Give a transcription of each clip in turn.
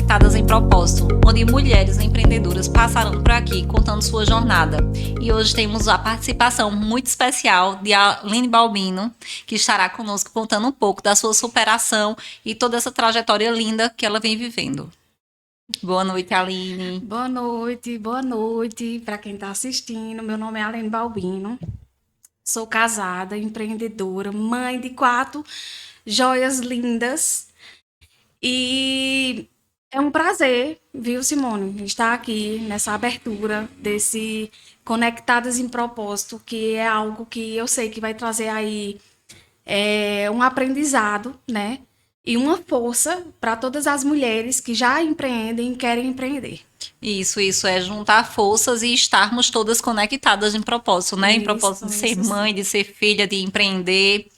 Conectadas em Propósito, onde mulheres empreendedoras passarão por aqui contando sua jornada. E hoje temos a participação muito especial de Aline Balbino, que estará conosco contando um pouco da sua superação e toda essa trajetória linda que ela vem vivendo. Boa noite, Aline. Boa noite para quem está assistindo. Meu nome é Aline Balbino. Sou casada, empreendedora, mãe de 4 joias lindas. E é um prazer, viu, Simone, estar aqui nessa abertura desse Conectadas em Propósito, que é algo que eu sei que vai trazer aí um aprendizado, né? E uma força para todas as mulheres que já empreendem e querem empreender. Isso é juntar forças e estarmos todas conectadas em propósito, né? Em propósito de ser mãe, de ser filha, de empreender.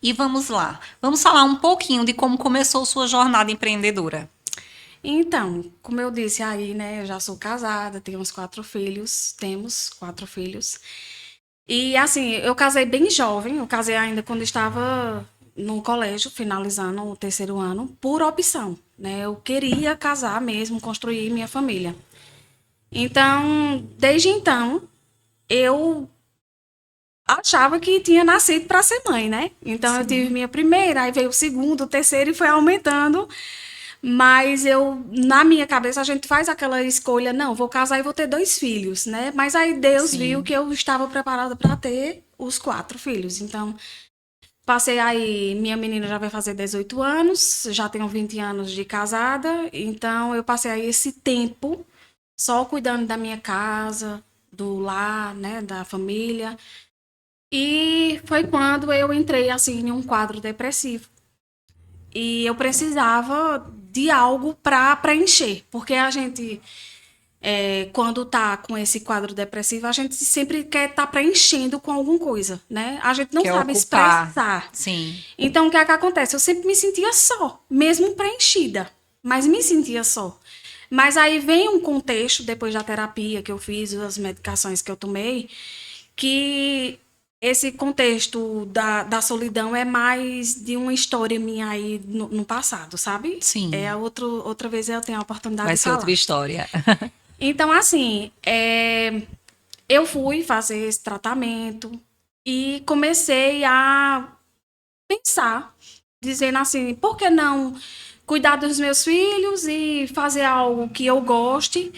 E vamos lá. Vamos falar um pouquinho de como começou sua jornada empreendedora. Então, como eu disse aí, né? Eu já sou casada, tenho uns 4 filhos. Temos 4 filhos. E assim, eu casei bem jovem. Eu casei ainda quando estava no colégio, finalizando o 3º ano, por opção, né? Eu queria casar mesmo, construir minha família. Então, desde então, eu achava que tinha nascido para ser mãe, né? Então, eu tive minha primeira, aí veio o segundo, o terceiro e foi aumentando. Mas na minha cabeça, a gente faz aquela escolha, não, vou casar e vou ter 2 filhos, né? Mas aí Deus viu que eu estava preparada para ter os 4 filhos. Então, passei aí, minha menina já vai fazer 18 anos, já tenho 20 anos de casada, então eu passei aí esse tempo só cuidando da minha casa, do lar, né, da família. E foi quando eu entrei assim em um quadro depressivo. E eu precisava de algo para preencher, porque a gente quando tá com esse quadro depressivo, a gente sempre quer estar preenchendo com alguma coisa, né? A gente não Quer sabe ocupar. expressar. Sim. Então, o que é que acontece? Eu sempre me sentia só, mesmo preenchida, mas me sentia só. Mas aí vem um contexto, depois da terapia que eu fiz, das medicações que eu tomei, que esse contexto da solidão é mais de uma história minha aí no passado, sabe? Sim. Outra vez eu tenho a oportunidade Vai de ser falar. outra história. Então, assim, eu fui fazer esse tratamento e comecei a pensar, dizendo assim, por que não cuidar dos meus filhos e fazer algo que eu goste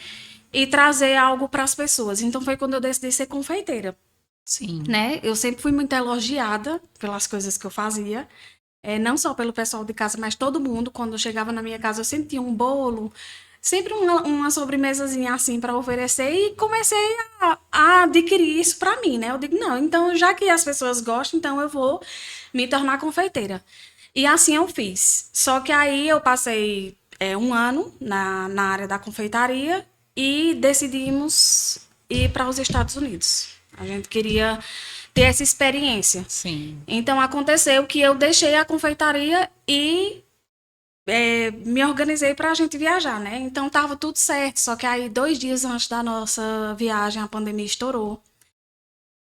e trazer algo para as pessoas. Então, foi quando eu decidi ser confeiteira. Sim. Né? Eu sempre fui muito elogiada pelas coisas que eu fazia. Não só pelo pessoal de casa, mas todo mundo. Quando eu chegava na minha casa, eu sempre tinha um bolo, sempre uma sobremesazinha assim para oferecer e comecei a adquirir isso para mim, né? Eu digo, não, então já que as pessoas gostam, então eu vou me tornar confeiteira. E assim eu fiz. Só que aí eu passei um ano na área da confeitaria e decidimos ir para os Estados Unidos. A gente queria ter essa experiência. Sim. Então aconteceu que eu deixei a confeitaria e me organizei para a gente viajar, né? Então tava tudo certo, só que aí 2 dias antes da nossa viagem a pandemia estourou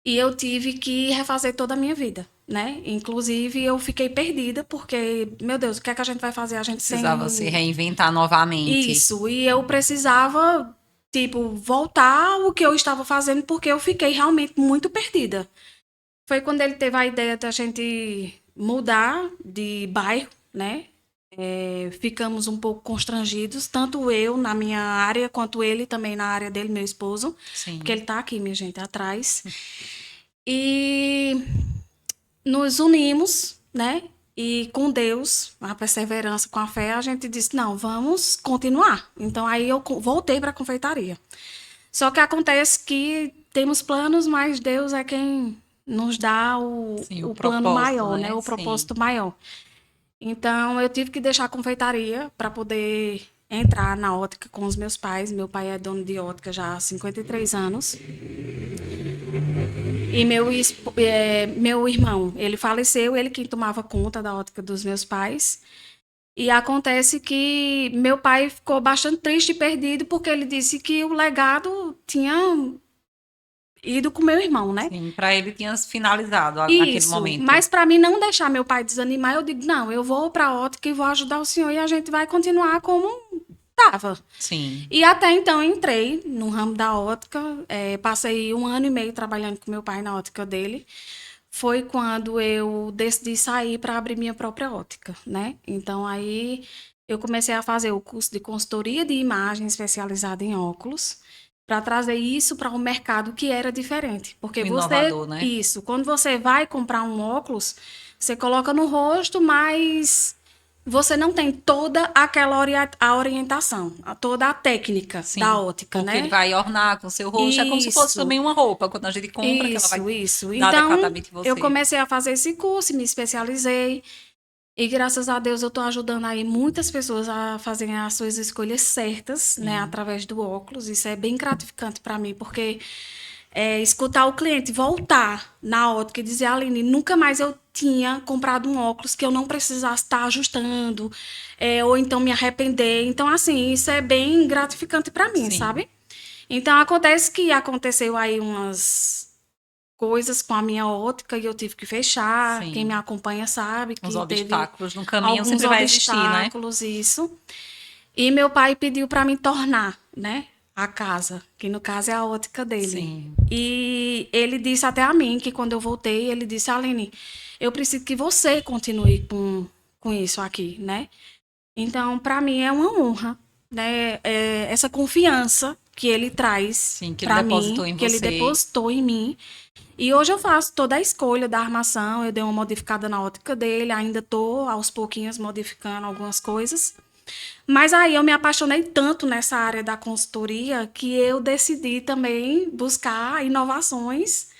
e eu tive que refazer toda a minha vida, né? Inclusive eu fiquei perdida porque, meu Deus, o que é que a gente vai fazer? A gente Precisava se reinventar novamente. Isso, e eu precisava, tipo, voltar ao que eu estava fazendo porque eu fiquei realmente muito perdida. Foi quando ele teve a ideia da gente mudar de bairro, né? Ficamos um pouco constrangidos, tanto eu na minha área, quanto ele também na área dele, meu esposo. Sim. Porque ele tá aqui, minha gente, atrás. E nos unimos, né? E com Deus, a perseverança, com a fé, a gente disse, não, vamos continuar. Então, aí eu voltei para a confeitaria. Só que acontece que temos planos, mas Deus é quem nos dá o plano maior, né? O propósito maior. Então, eu tive que deixar a confeitaria para poder entrar na ótica com os meus pais. Meu pai é dono de ótica já há 53 anos. E meu irmão, ele faleceu, ele que tomava conta da ótica dos meus pais. E acontece que meu pai ficou bastante triste e perdido porque ele disse que o legado tinha ido com meu irmão, né? Sim, para ele tinha finalizado naquele momento. Mas para mim não deixar meu pai desanimar, eu digo, não, eu vou para a ótica e vou ajudar o senhor e a gente vai continuar como dava. Sim. E até então eu entrei no ramo da ótica, passei 1 ano e meio trabalhando com meu pai na ótica dele. Foi quando eu decidi sair para abrir minha própria ótica, né? Então aí eu comecei a fazer o curso de consultoria de imagem especializada em óculos, para trazer isso para um mercado que era diferente. Porque Inovador, né? quando você vai comprar um óculos, você coloca no rosto, mas você não tem toda aquela a orientação, toda a técnica da Sim. ótica, Porque ele né? vai ornar com o seu rosto. É como se fosse Isso. também uma roupa. Quando a gente compra, que ela vai Isso. dar Então, adequadamente eu você. comecei a fazer esse curso, me especializei. E graças a Deus eu estou ajudando aí muitas pessoas a fazerem as suas escolhas certas, né, Sim. através do óculos. Isso é bem gratificante para mim, porque escutar o cliente voltar na ótica e dizer, Aline, nunca mais eu tinha comprado um óculos que eu não precisasse estar ajustando, ou então me arrepender. Então, assim, isso é bem gratificante para mim, Sim. sabe? Então, aconteceu aí umas coisas com a minha ótica e eu tive que fechar. Quem me Sim. acompanha sabe Os que teve obstáculos no caminho alguns sempre vai existir, né? obstáculos, isso. E meu pai pediu para me tornar, né, a casa, que no caso é a ótica dele. Sim. E ele disse até a mim que quando eu voltei, ele disse, Aline, eu preciso que você continue com isso aqui, né? Então, para mim é uma honra, né, essa confiança que ele traz Sim, que ele para depositou mim, em que ele você. depositou em mim. E hoje eu faço toda a escolha da armação, eu dei uma modificada na ótica dele, ainda tô aos pouquinhos modificando algumas coisas. Mas aí eu me apaixonei tanto nessa área da consultoria que eu decidi também buscar inovações,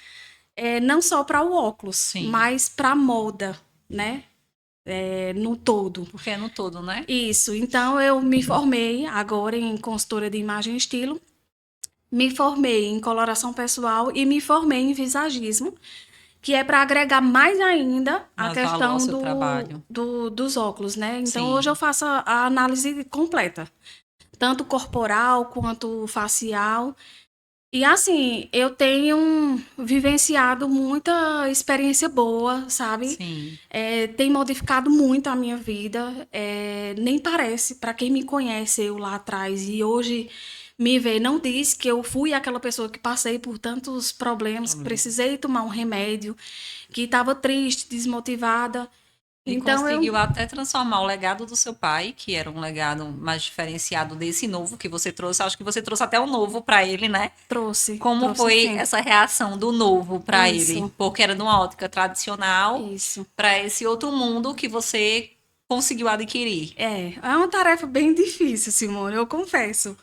não só para o óculos, Sim. mas para a moda, né? No todo. Porque é no todo, né? Isso. Então eu me formei agora em consultora de imagem e estilo, me formei em coloração pessoal e me formei em visagismo, que é para agregar mais ainda a Mas valor ao questão seu trabalho. dos óculos, né? Então, hoje eu Sim. faço a análise completa, tanto corporal quanto facial. E assim, eu tenho vivenciado muita experiência boa, sabe? Sim. Tem modificado muito a minha vida. Nem parece, para quem me conhece eu lá atrás e hoje me vê, não diz que eu fui aquela pessoa que passei por tantos problemas, que precisei tomar um remédio, que estava triste, desmotivada. E Então eu conseguiu até transformar o legado do seu pai, que era um legado mais diferenciado desse novo que você trouxe. Acho que você trouxe até o novo para ele, né? Como trouxe foi sim. essa reação do novo para ele? Isso, Porque era de uma ótica tradicional isso. para esse outro mundo que você conseguiu adquirir. É uma tarefa bem difícil, Simone, eu confesso.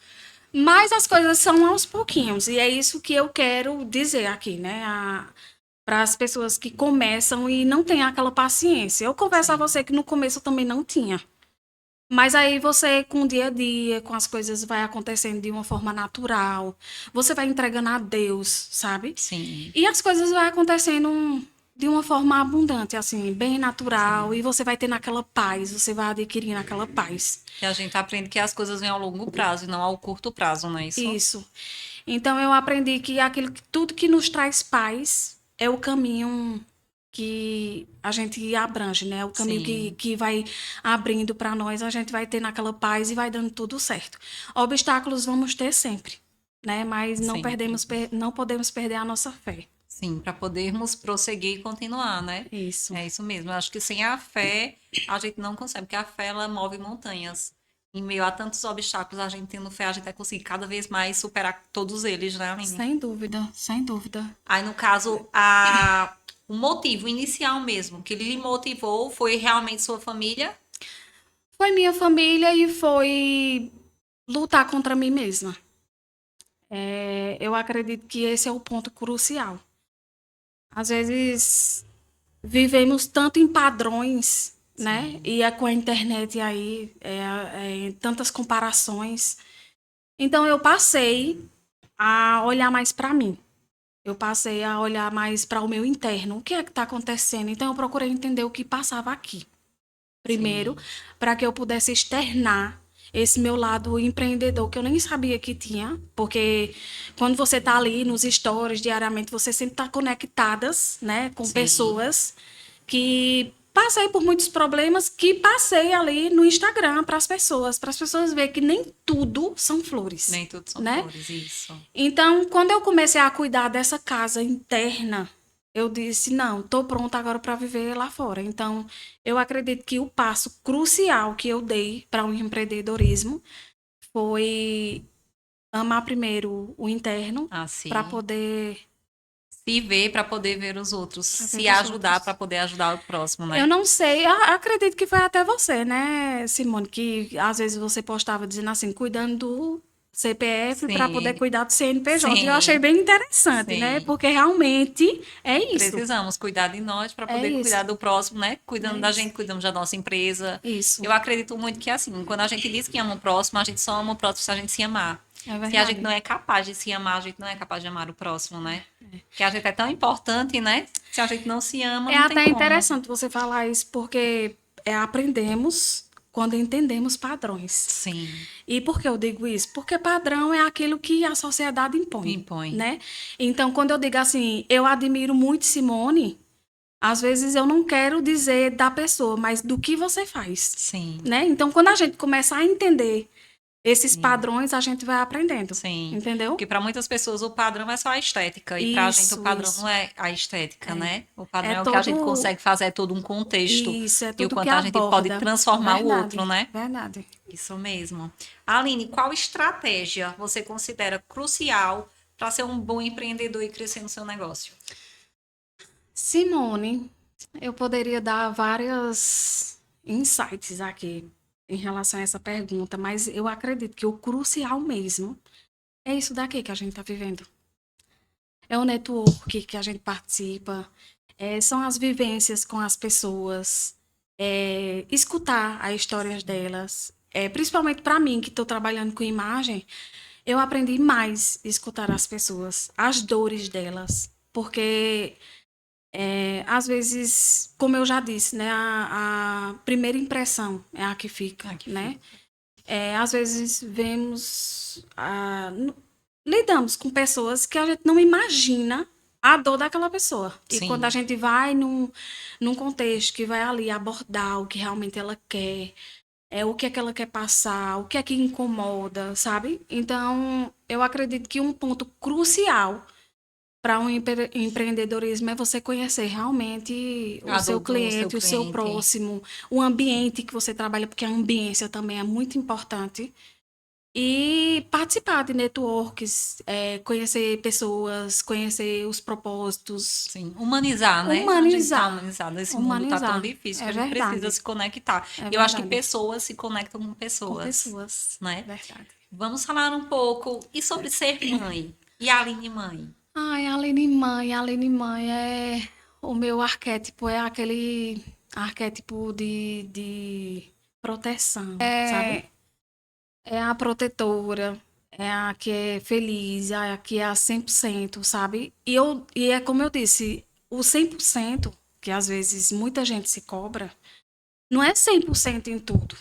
Mas as coisas são aos pouquinhos, e é isso que eu quero dizer aqui, né? Para as pessoas que começam e não têm aquela paciência. Eu confesso a Sim. você que no começo eu também não tinha. Mas aí você, com o dia a dia, com as coisas vai acontecendo de uma forma natural, você vai entregando a Deus, sabe? Sim. E as coisas vai acontecendo de uma forma abundante, assim, bem natural, Sim. e você vai tendo aquela paz, você vai adquirindo aquela paz. E a gente aprende que as coisas vêm ao longo prazo e não ao curto prazo, não é isso? Isso. Então eu aprendi que tudo que nos traz paz é o caminho que a gente abrange, né? O caminho Sim. que vai abrindo para nós, a gente vai ter naquela paz e vai dando tudo certo. Obstáculos vamos ter sempre, né? Mas Sempre. não podemos perder a nossa fé. Sim, para podermos prosseguir e continuar, né? Isso. É isso mesmo. Eu acho que sem a fé a gente não consegue, porque a fé ela move montanhas. Em meio a tantos obstáculos, a gente tendo fé, a gente vai conseguir cada vez mais superar todos eles, né, Aline? Sem dúvida, sem dúvida. Aí, no caso, o motivo inicial mesmo, que lhe motivou, foi realmente sua família? Foi minha família e foi lutar contra mim mesma. Eu acredito que esse é o ponto crucial. Às vezes vivemos tanto em padrões, né? Sim, E com a internet aí, tantas comparações. Então eu passei a olhar mais para mim. Eu passei a olhar mais para o meu interno. O que é que está acontecendo? Então eu procurei entender o que passava aqui. Primeiro, sim, para que eu pudesse externar esse meu lado empreendedor que eu nem sabia que tinha, porque quando você está ali nos stories diariamente, você sempre está conectadas, né, com sim. pessoas que passei por muitos problemas que passei ali no Instagram para as pessoas verem que nem tudo são flores. Nem tudo são né? flores, isso. Então, quando eu comecei a cuidar dessa casa interna, eu disse, não, estou pronta agora para viver lá fora. Então, eu acredito que o passo crucial que eu dei para o empreendedorismo foi amar primeiro o interno Assim. para poder Se ver para poder ver os outros. Pra ver Se os ajudar outros. para poder ajudar o próximo, né? Eu não sei, acredito que foi até você, né, Simone, que às vezes você postava dizendo assim, cuidando do CPF para poder Sim. cuidar do CNPJ. E eu Sim. achei bem interessante, né? Sim. Porque realmente é isso. Precisamos cuidar de nós para É poder isso. cuidar do próximo, né? Cuidando É da isso. gente, cuidamos da nossa empresa. Isso. Eu acredito muito que assim, quando a gente diz que ama o próximo, a gente só ama o próximo se a gente se amar. É Se a verdade. gente não é capaz de se amar, a gente não é capaz de amar o próximo, né? Porque a gente é tão importante, né? Se a gente não se ama, É não tem até como. interessante você falar isso, porque aprendemos quando entendemos padrões. Sim, E por que eu digo isso? Porque padrão é aquilo que a sociedade impõe, impõe. né? Então, quando eu digo assim, eu admiro muito Simone, às vezes eu não quero dizer da pessoa, mas do que você faz, Sim, né? Então, quando a gente começa a entender esses Sim. padrões, a gente vai aprendendo, sim. entendeu? Porque para muitas pessoas o padrão é só a estética. E pra gente o Isso, padrão isso. não é a estética, né? O padrão É é o que a gente todo- consegue fazer, é todo um contexto. Isso, é E o tudo quanto que a gente pode aborda. transformar o Verdade, outro, né? Verdade. Isso mesmo. Aline, qual estratégia você considera crucial para ser um bom empreendedor e crescer no seu negócio? Simone, eu poderia dar vários insights aqui em relação a essa pergunta, mas eu acredito que o crucial mesmo é isso daqui que a gente está vivendo. É o network que a gente participa, são as vivências com as pessoas, escutar as histórias delas. Principalmente para mim, que estou trabalhando com imagem, eu aprendi mais a escutar as pessoas, as dores delas, porque às vezes, como eu já disse, né, a primeira impressão é a que fica, A que né? Às vezes vemos, lidamos com pessoas que a gente não imagina a dor daquela pessoa. E Sim. quando a gente vai num contexto que vai ali abordar o que realmente ela quer, o que é que ela quer passar, o que é que incomoda, sabe? Então, eu acredito que um ponto crucial para um empreendedorismo é você conhecer realmente A o seu dor do seu cliente, o seu cliente. próximo, o ambiente que você trabalha, porque a ambiência também é muito importante. E participar de networks, conhecer pessoas, conhecer os propósitos. Sim, humanizar, né? Humanizar. A gente tá humanizado. Esse mundo tá Humanizar. tão difícil que É a gente verdade. precisa se conectar. É Eu acho que verdade. pessoas se conectam com Com pessoas. pessoas. Né? Verdade. Vamos falar um pouco e sobre ser mãe. E a Aline mãe? Ai, a Aline Mãe é o meu arquétipo, é aquele arquétipo de proteção, sabe? É a protetora, é a que é feliz, é a que é a 100%, sabe? E é como eu disse, o 100%, que às vezes muita gente se cobra, não é 100% em tudo.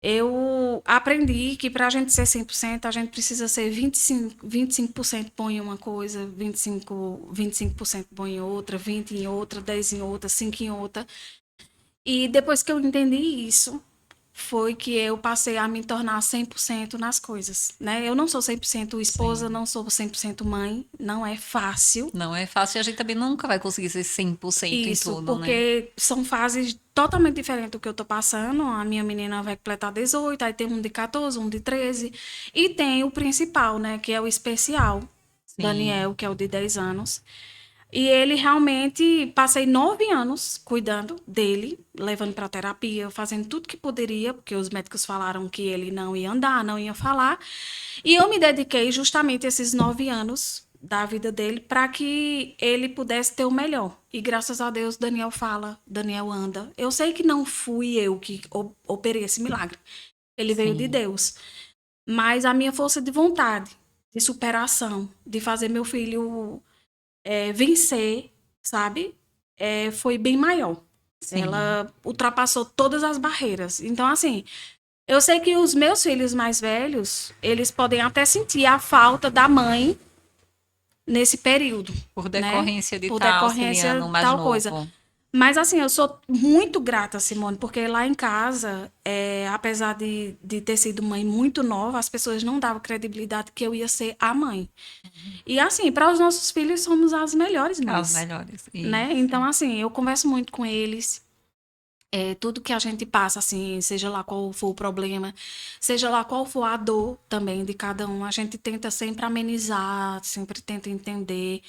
Eu aprendi que para a gente ser 100%, a gente precisa ser 25% bom em uma coisa, 25% bom em outra, 20% em outra, 10% em outra, 5% em outra. E depois que eu entendi isso, foi que eu passei a me tornar 100% nas coisas, né? Eu não sou 100% esposa, Sim. não sou 100% mãe, não é fácil. Não é fácil e a gente também nunca vai conseguir ser 100% em Isso, tudo, né? porque são fases totalmente diferentes do que eu tô passando. A minha menina vai completar 18, aí tem um de 14, um de 13. E tem o principal, né, que é o especial, Sim. Daniel, que é o de 10 anos. E ele realmente, passei 9 anos cuidando dele, levando para terapia, fazendo tudo que poderia, porque os médicos falaram que ele não ia andar, não ia falar. E eu me dediquei justamente esses 9 anos da vida dele para que ele pudesse ter o melhor. E graças a Deus, Daniel fala, Daniel anda. Eu sei que não fui eu que operei esse milagre. Ele veio de Deus. Mas a minha força de vontade, de superação, de fazer meu filho vencer, sabe? Foi bem maior. Sim. Ela ultrapassou todas as barreiras. Então, assim, eu sei que os meus filhos mais velhos, eles podem até sentir a falta da mãe nesse período. Por decorrência de Por estar decorrência auxiliando o mais tal novo. coisa. Mas assim, eu sou muito grata, Simone, porque lá em casa, apesar de ter sido mãe muito nova, as pessoas não davam credibilidade que eu ia ser a mãe. E assim, para os nossos filhos, somos as melhores As mães, melhores. né? Isso. Então, assim, eu converso muito com eles. Tudo que a gente passa, assim, seja lá qual for o problema, seja lá qual for a dor também de cada um, a gente tenta sempre amenizar, sempre tenta entender.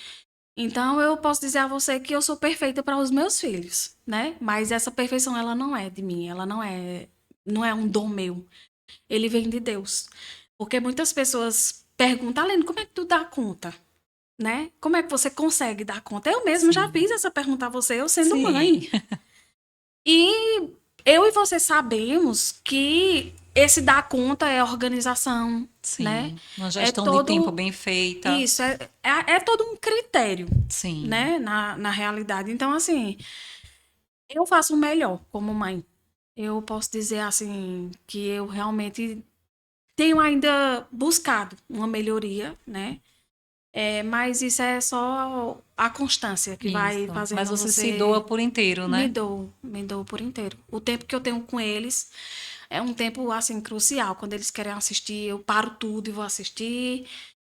Então, eu posso dizer a você que eu sou perfeita para os meus filhos, né? Mas essa perfeição, ela não é de mim, ela não é um dom meu. Ele vem de Deus. Porque muitas pessoas perguntam, Aline, como é que tu dá conta? Né? Como é que você consegue dar conta? Eu mesmo já Sim. fiz essa pergunta a você, eu sendo Sim. mãe. E eu e você sabemos que esse dar conta é organização, né? Sim. Uma É gestão de tempo todo bem feita. isso, é todo um critério, Sim. né? Na realidade. Então, assim, eu faço o melhor como mãe. Eu posso dizer, assim, que eu realmente tenho ainda buscado uma melhoria, né? Mas isso é só a constância que vai Isso. Mas fazendo você se doa você. por inteiro, Me né? dou, me dou por inteiro. O tempo que eu tenho com eles é um tempo, assim, crucial. Quando eles querem assistir, eu paro tudo e vou assistir.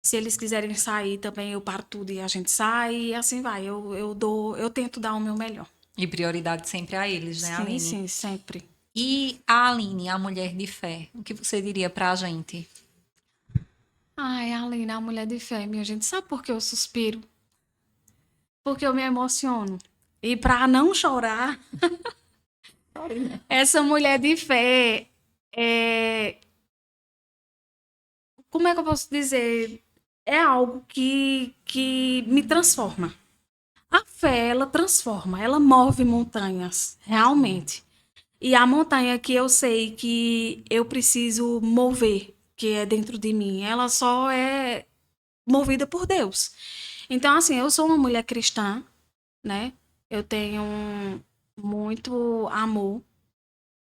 Se eles quiserem sair também, eu paro tudo e a gente sai. E assim vai. Eu tento dar o meu melhor. E prioridade sempre a eles, né, Sim, Aline? sim, sempre. E a Aline, a mulher de fé, o que você diria pra gente? Ai, Aline, a mulher de fé, minha gente, sabe por que eu suspiro? Porque eu me emociono. E para não chorar, essa mulher de fé é. Como é que eu posso dizer? É algo que me transforma. A fé, ela transforma, ela move montanhas, Sim. realmente. E a montanha que eu sei que eu preciso mover, que é dentro de mim, ela só é movida por Deus. Então, assim, eu sou uma mulher cristã, né? Eu tenho muito amor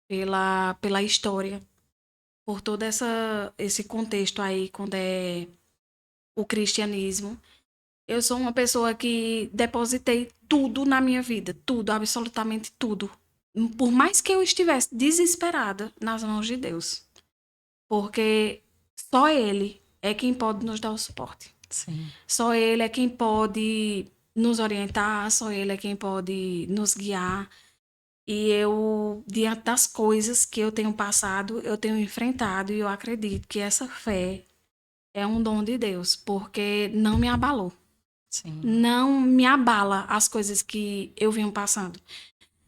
pela história, por todo esse contexto aí, quando é o cristianismo. Eu sou uma pessoa que depositei tudo na minha vida, tudo, absolutamente tudo. Por mais que eu estivesse desesperada nas mãos de Deus, porque só Ele é quem pode nos dar o suporte. Sim. Só Ele é quem pode nos orientar, só Ele é quem pode nos guiar. E eu, diante das coisas que eu tenho passado, eu tenho enfrentado, e eu acredito que essa fé é um dom de Deus, porque não me abalou. Sim. Não me abala as coisas que eu venho passando.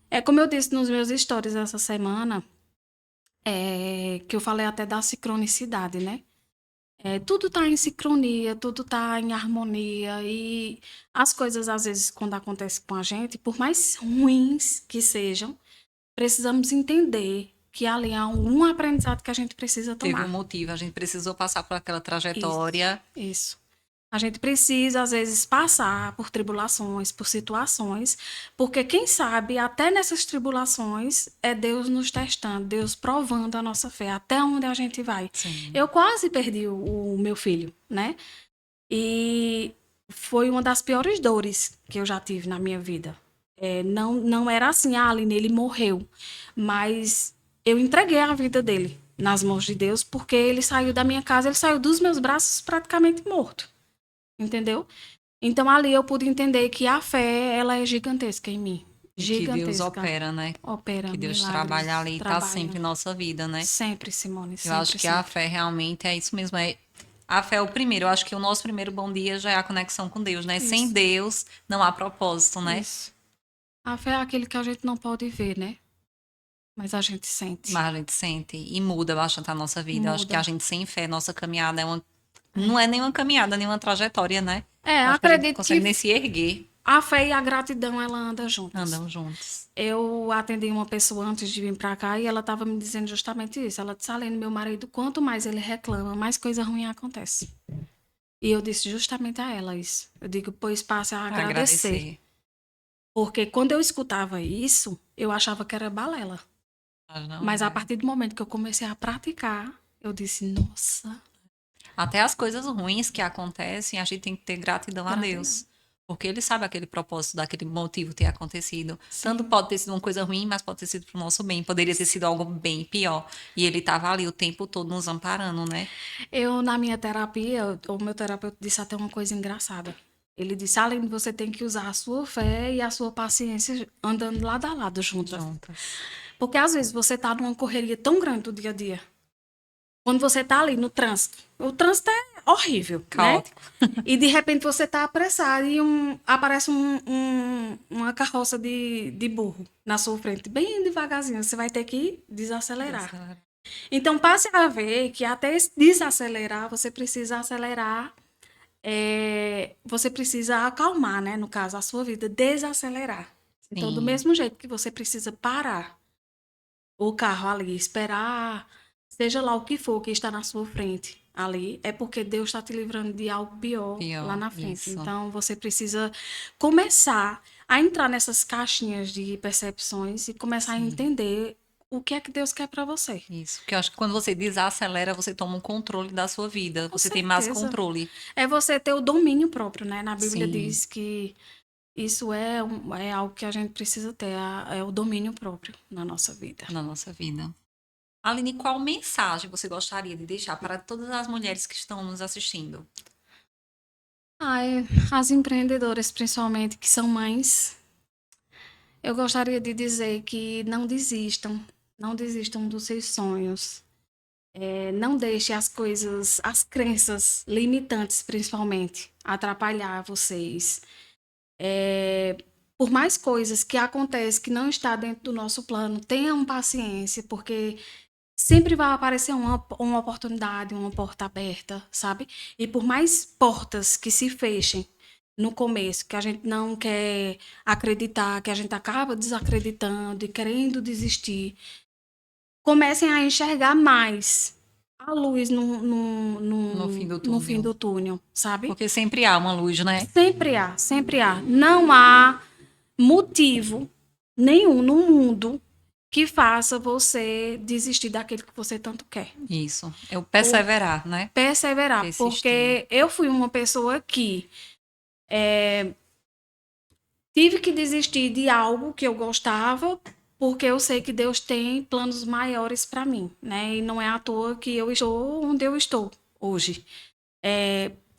É como eu disse nos meus stories essa semana, que eu falei até da sincronicidade, né? Tudo tá em sincronia, tudo tá em harmonia e as coisas às vezes quando acontecem com a gente, por mais ruins que sejam, precisamos entender que ali há um aprendizado que a gente precisa Teve um tomar. motivo, a gente precisou passar por aquela Isso, trajetória. isso. A gente precisa, às vezes, passar por tribulações, por situações, porque quem sabe, até nessas tribulações, é Deus nos testando, Deus provando a nossa fé, até onde a gente vai. Sim. Eu quase perdi o meu filho, né? E foi uma das piores dores que eu já tive na minha vida. Não era assim, Aline, ele morreu. Mas eu entreguei a vida dele nas mãos de Deus, porque ele saiu da minha casa, ele saiu dos meus braços praticamente morto. Entendeu? Então ali eu pude entender que a fé, ela é gigantesca em mim. E que Deus Gigantesca. opera, né? Opera Que Deus trabalha milagres, ali e tá sempre trabalha. em nossa vida, né? Sempre, Simone, Eu acho sempre, que a sempre. fé realmente é isso mesmo. A fé é o primeiro. Eu acho que o nosso primeiro bom dia já é a conexão com Deus, né? Sem Isso, Deus não há propósito, né? isso. A fé é aquilo que a gente não pode ver, né? Mas a gente sente. Mas a gente sente e muda bastante a nossa vida. Eu acho que Muda. a gente sem fé, nossa caminhada não é nenhuma caminhada, nenhuma trajetória, né? Eu acho que a gente não Acredito consegue que nem se erguer. a fé e a gratidão, ela andam juntas. Andam juntos. Eu atendi uma pessoa antes de vir pra cá e ela estava me dizendo justamente isso. Ela disse, Alene, meu marido, quanto mais ele reclama, mais coisa ruim acontece. E eu disse justamente a ela isso. Eu digo, pois passe a Para agradecer. agradecer. Porque quando eu escutava isso, eu achava que era balela. Mas não Mas a é. partir do momento que eu comecei a praticar, eu disse, nossa, Até as coisas ruins que acontecem, a gente tem que ter gratidão a gratidão. Deus. Porque ele sabe aquele propósito daquele motivo ter acontecido. Tanto pode ter sido uma coisa ruim, mas pode ter sido pro nosso bem. Poderia ter sido algo bem pior. E ele estava ali o tempo todo nos amparando, né? Eu, na minha terapia, o meu terapeuta disse até uma coisa engraçada. Ele disse, além de você tem que usar a sua fé e a sua paciência andando lado a lado juntas. Juntas. Porque às vezes você tá numa correria tão grande do dia a dia. Quando você tá ali no trânsito, o trânsito é horrível, Caótico. né? E de repente você tá apressado e aparece uma carroça de burro na sua frente, bem devagarzinho. Você vai ter que desacelerar. Então, passe a ver que até desacelerar, você precisa acelerar, você precisa acalmar, né? No caso, a sua vida, desacelerar. Então, do Sim. mesmo jeito que você precisa parar o carro ali, esperar, seja lá o que for que está na sua frente ali, é porque Deus está te livrando de algo pior lá na frente. Isso. Então, você precisa começar a entrar nessas caixinhas de percepções e começar a entender o que é que Deus quer para você. Isso. Porque eu acho que quando você desacelera, você toma um controle da sua vida. Com Você tem mais certeza. controle. É você ter o domínio próprio, né? Na Bíblia Sim. diz que isso é algo que a gente precisa ter, é o domínio próprio na nossa vida. Na nossa vida. Aline, qual mensagem você gostaria de deixar para todas as mulheres que estão nos assistindo? As empreendedoras, principalmente, que são mães, eu gostaria de dizer que não desistam dos seus sonhos. Não deixe as coisas, as crenças limitantes, principalmente, atrapalhar vocês. Por mais coisas que acontecem que não está dentro do nosso plano, tenham paciência, porque sempre vai aparecer uma oportunidade, uma porta aberta, sabe? E por mais portas que se fechem no começo, que a gente não quer acreditar, que a gente acaba desacreditando e querendo desistir, comecem a enxergar mais a luz No fim do no túnel. fim do túnel, sabe? Porque sempre há uma luz, né? Sempre há, sempre há. Não há motivo nenhum no mundo que faça você desistir daquilo que você tanto quer. Isso. É o perseverar, né? Perseverar, Persistir. porque eu fui uma pessoa que tive que desistir de algo que eu gostava, porque eu sei que Deus tem planos maiores para mim, né? E não é à toa que eu estou onde eu estou hoje.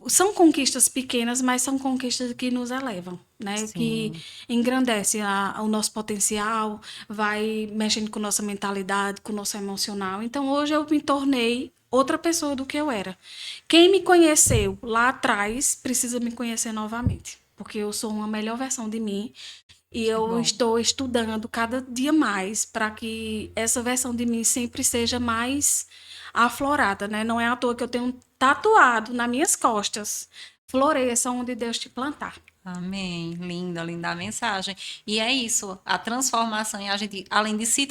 São conquistas pequenas, mas são conquistas que nos elevam, né? Sim. Que engrandece o nosso potencial, vai mexendo com nossa mentalidade, com o nosso emocional. Então, hoje eu me tornei outra pessoa do que eu era. Quem me conheceu lá atrás precisa me conhecer novamente, porque eu sou uma melhor versão de mim e eu estou estudando cada dia mais para que essa versão de mim sempre seja mais aflorada, né? Não é à toa que eu tenho tatuado nas minhas costas: floresça onde Deus te plantar. Amém. Linda, linda a mensagem. E é isso, a transformação e a gente, além de se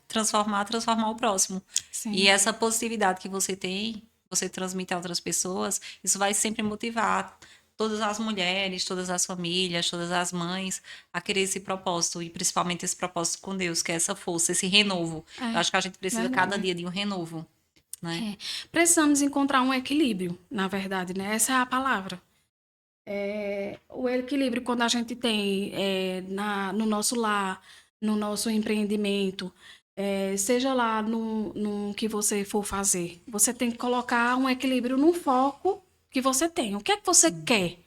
transformar o próximo. Sim. E essa positividade que você tem, você transmite a outras pessoas, isso vai sempre motivar todas as mulheres, todas as famílias, todas as mães a querer esse propósito, e principalmente esse propósito com Deus, que é essa força, esse renovo. Eu acho que a gente precisa cada dia de um renovo, né? Precisamos encontrar um equilíbrio, na verdade, né? Essa é a palavra. O equilíbrio, quando a gente tem no nosso lar, no nosso empreendimento, seja lá no que você for fazer, você tem que colocar um equilíbrio no foco que você tem. O que é que você quer?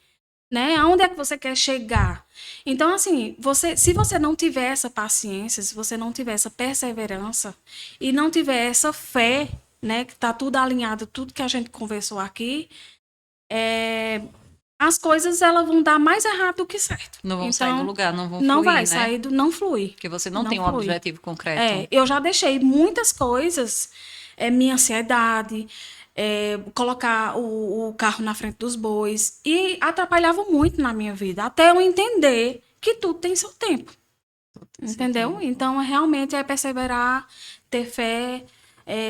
Né? Aonde é que você quer chegar? Então, assim, se você não tiver essa paciência, se você não tiver essa perseverança e não tiver essa fé, né, que tá tudo alinhado, tudo que a gente conversou aqui, as coisas elas vão dar mais errado do que certo. Não vão então, sair do lugar, não vão não fluir, vai né? sair não flui. Porque você não tem um objetivo concreto. Eu já deixei muitas coisas, minha ansiedade, colocar o carro na frente dos bois, e atrapalhava muito na minha vida, até eu entender que tudo tem seu tempo. Entendeu? Então, realmente é perseverar, ter fé,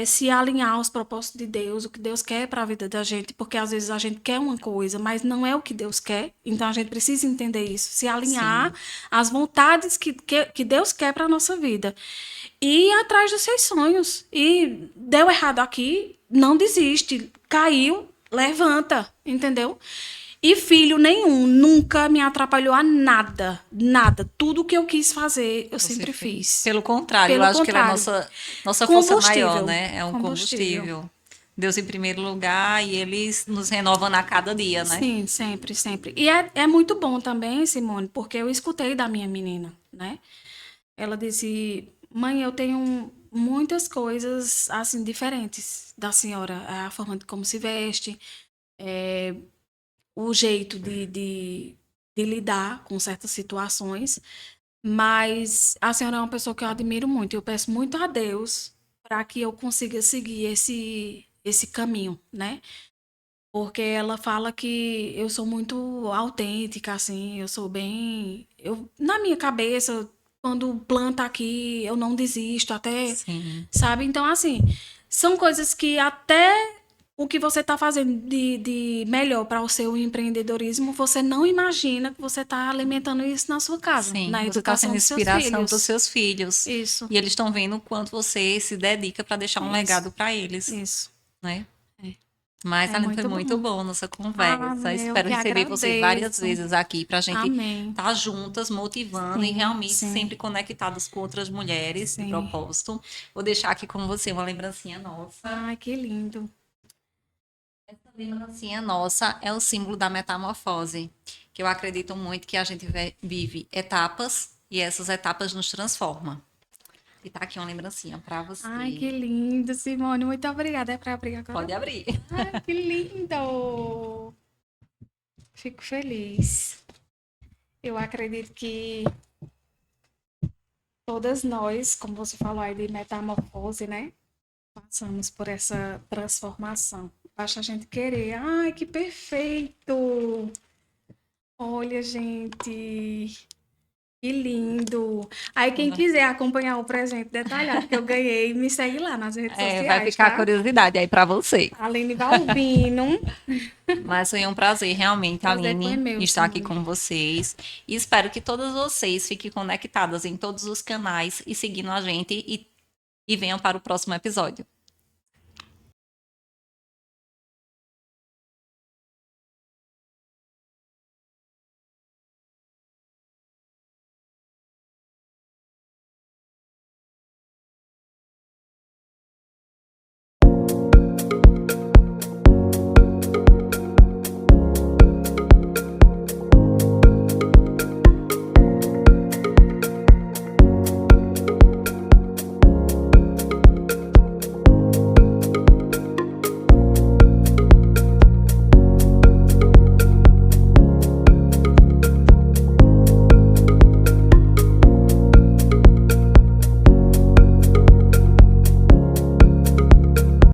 se alinhar aos propósitos de Deus, o que Deus quer para a vida da gente, porque às vezes a gente quer uma coisa, mas não é o que Deus quer. Então, a gente precisa entender isso, se alinhar às vontades que Deus quer para a nossa vida. E ir atrás dos seus sonhos. E deu errado aqui, não desiste. Caiu, levanta, entendeu? E filho nenhum nunca me atrapalhou a nada, nada. Tudo que eu quis fazer, eu Você sempre fez. fiz. Pelo contrário, eu Pelo acho que ela é contrário, nossa força maior, combustível, né? É um combustível. combustível. Deus em primeiro lugar e ele nos renova a cada dia, né? Sim, sempre, sempre. E é muito bom também, Simone, porque eu escutei da minha menina, né? Ela disse: mãe, eu tenho muitas coisas assim diferentes da senhora, a forma de como se veste, o jeito de lidar com certas situações, mas a senhora é uma pessoa que eu admiro muito. Eu peço muito a Deus para que eu consiga seguir esse caminho, né? Porque ela fala que eu sou muito autêntica, assim, eu sou bem. Na minha cabeça, quando planta aqui, eu não desisto, até, Sim. sabe? Então, assim, são coisas que até o que você está fazendo de melhor para o seu empreendedorismo, você não imagina que você está alimentando isso na sua casa, Sim, na você está educação sendo dos seus inspiração para os filhos. seus filhos. Isso, E eles estão vendo o quanto você se dedica para deixar um isso, legado para eles, isso. né? É, Mas, é Aline, foi muito muito bom. bom nossa Ah, conversa. eu Espero que receber você várias agradeço. vezes aqui para a gente Amém. estar juntas, motivando e Sim, realmente sim, sempre conectadas com outras mulheres de sim. propósito. Vou deixar aqui com você uma lembrancinha nossa. Ai, que lindo. Essa lembrancinha nossa é o símbolo da metamorfose, que eu acredito muito que a gente vive etapas e essas etapas nos transformam. E tá aqui uma lembrancinha para Ai, você. que lindo, Simone. Muito obrigada. É para abrir agora? Pode abrir. Ai, que lindo. Fico feliz. Eu acredito que todas nós, como você falou aí de metamorfose, né? Passamos por essa transformação. Basta a gente querer. Ai, que perfeito. Olha, gente. Que lindo! Aí, quem quiser acompanhar o presente detalhado que eu ganhei, me segue lá nas redes É, vai sociais, ficar a tá? curiosidade aí para você. Aline Balbino. Mas foi um prazer, realmente, Prazer foi Aline, meu, estar aqui Simone. com vocês. E espero que todas vocês fiquem conectadas em todos os canais e seguindo a gente e venham para o próximo episódio.